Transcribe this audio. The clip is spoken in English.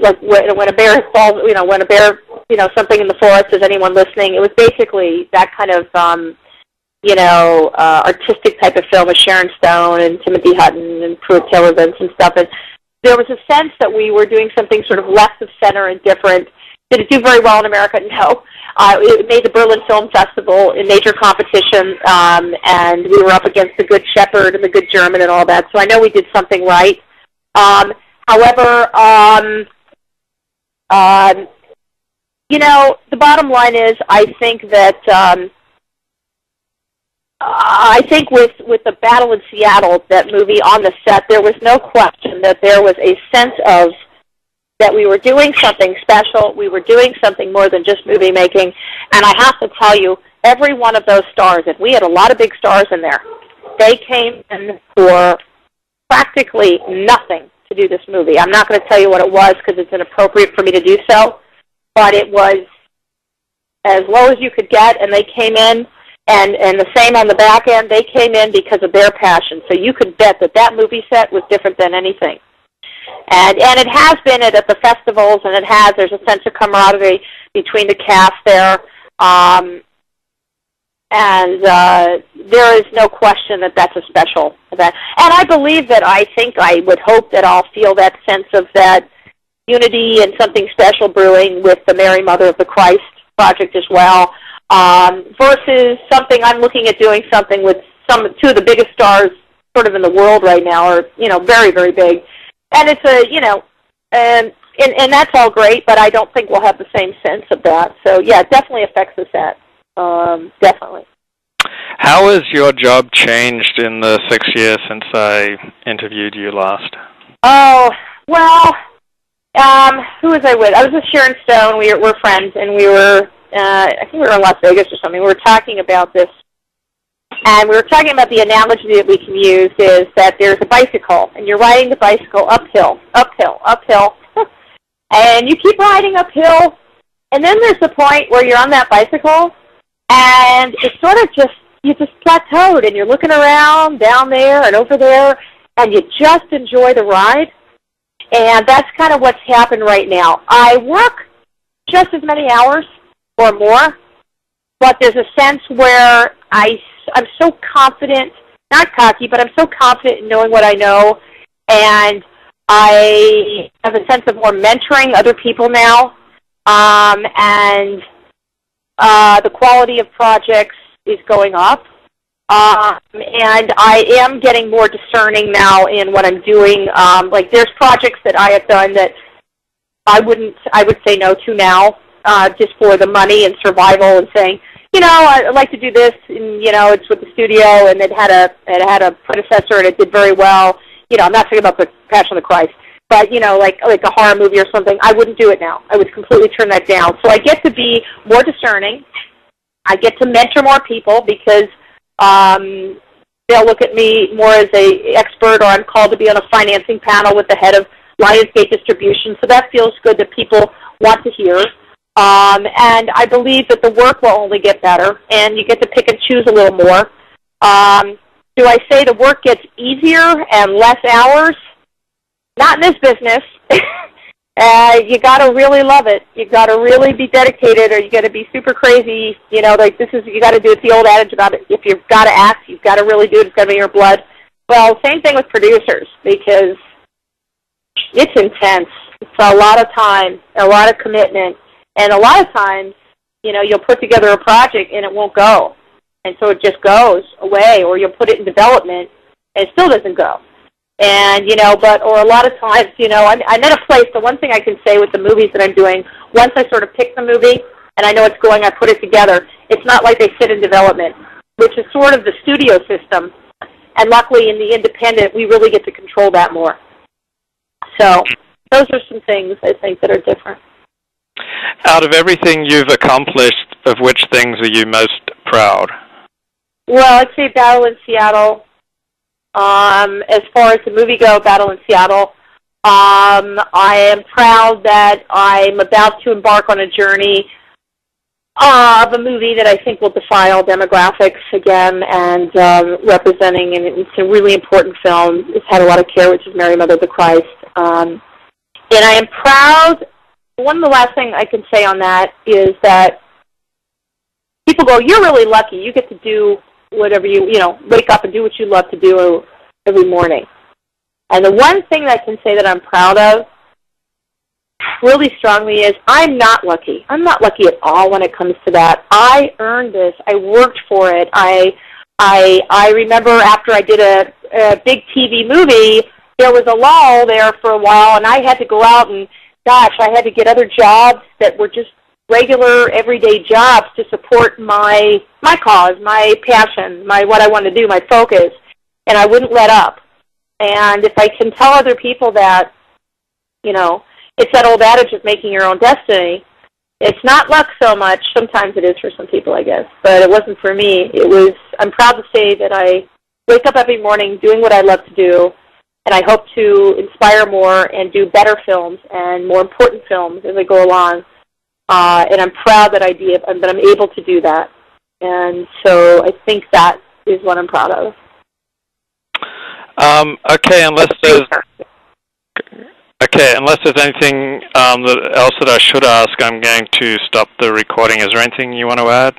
like when a bear falls, when a bear, something in the forest. Is anyone listening? It was basically that kind of, artistic type of film with Sharon Stone and Timothy Hutton and Pruitt Taylor Vince and stuff. And there was a sense that we were doing something sort of less of center and different. Did it do very well in America? No. It made the Berlin Film Festival in major competition, and we were up against The Good Shepherd and The Good German and all that. So I know we did something right. However, the bottom line is, I think that with the Battle in Seattle, that movie on the set, there was no question that there was a sense of that we were doing something special, we were doing something more than just movie making, and I have to tell you, every one of those stars, and we had a lot of big stars in there, they came in for practically nothing to do this movie. I'm not going to tell you what it was because it's inappropriate for me to do so, but it was as low as you could get, and they came in, and the same on the back end, they came in because of their passion. So you could bet that that movie set was different than anything. And it has been at the festivals, and there's a sense of camaraderie between the cast there. And there is no question that that's a special event. And I believe that I would hope that I'll feel that sense of that unity and something special brewing with the Mary Mother of the Christ project as well, versus something I'm looking at doing something with two of the biggest stars sort of in the world right now, or, very, very big. And it's and that's all great, but I don't think we'll have the same sense of that. So, yeah, it definitely affects the set. Definitely. How has your job changed in the 6 years since I interviewed you last? Oh, well, who was I with? I was with Sharon Stone. We're friends, and we were, I think we were in Las Vegas or something. We were talking about this. And we were talking about the analogy that we can use is that there's a bicycle, and you're riding the bicycle uphill, and you keep riding uphill, and then there's the point where you're on that bicycle, and it's sort of you just plateaued, and you're looking around, down there and over there, and you just enjoy the ride, and that's kind of what's happened right now. I work just as many hours or more, but there's a sense where I'm so confident, not cocky, but I'm so confident in knowing what I know, and I have a sense of more mentoring other people now, and the quality of projects is going up, and I am getting more discerning now in what I'm doing. Like there's projects that I have done that I would say no to now, just for the money and survival and saying, I'd like to do this, and, it's with the studio, and it had a predecessor, and it did very well. I'm not talking about the Passion of the Christ, but, like a horror movie or something, I wouldn't do it now. I would completely turn that down. So I get to be more discerning. I get to mentor more people because they'll look at me more as a expert, or I'm called to be on a financing panel with the head of Lionsgate Distribution. So that feels good that people want to hear. And I believe that the work will only get better, and you get to pick and choose a little more. Do I say the work gets easier and less hours? Not in this business. You got to really love it. You got to really be dedicated, or you got to be super crazy. You got to do it. The old adage about it. If you've got to act, you've got to really do it. It's got to be in your blood. Well, same thing with producers, because it's intense. It's a lot of time, a lot of commitment. And a lot of times, you'll put together a project and it won't go. And so it just goes away, or you'll put it in development and it still doesn't go. And, or a lot of times, I'm at a place, the one thing I can say with the movies that I'm doing, once I sort of pick the movie and I know it's going, I put it together, it's not like they sit in development, which is sort of the studio system. And luckily in the independent, we really get to control that more. So those are some things I think that are different. Out of everything you've accomplished, of which things are you most proud? Well, I'd say Battle in Seattle. As far as the movie go, Battle in Seattle, I am proud that I'm about to embark on a journey of a movie that I think will defy all demographics again, and representing, and it's a really important film. It's had a lot of care, which is Mary Mother of the Christ. And I am proud. One of the last things I can say on that is that people go, you're really lucky. You get to do whatever wake up and do what you love to do every morning. And the one thing that I can say that I'm proud of really strongly is I'm not lucky. I'm not lucky at all when it comes to that. I earned this. I worked for it. I remember after I did a big TV movie, there was a lull there for a while, and I had to go out and, I had to get other jobs that were just regular, everyday jobs to support my cause, my passion, what I wanted to do, my focus, and I wouldn't let up. And if I can tell other people that, it's that old adage of making your own destiny, it's not luck so much. Sometimes it is for some people, I guess, but it wasn't for me. I'm proud to say that I wake up every morning doing what I love to do, and I hope to inspire more and do better films and more important films as I go along. And I'm proud that I'm able to do that. And so I think that is what I'm proud of. Okay, unless there's anything else that I should ask, I'm going to stop the recording. Is there anything you want to add?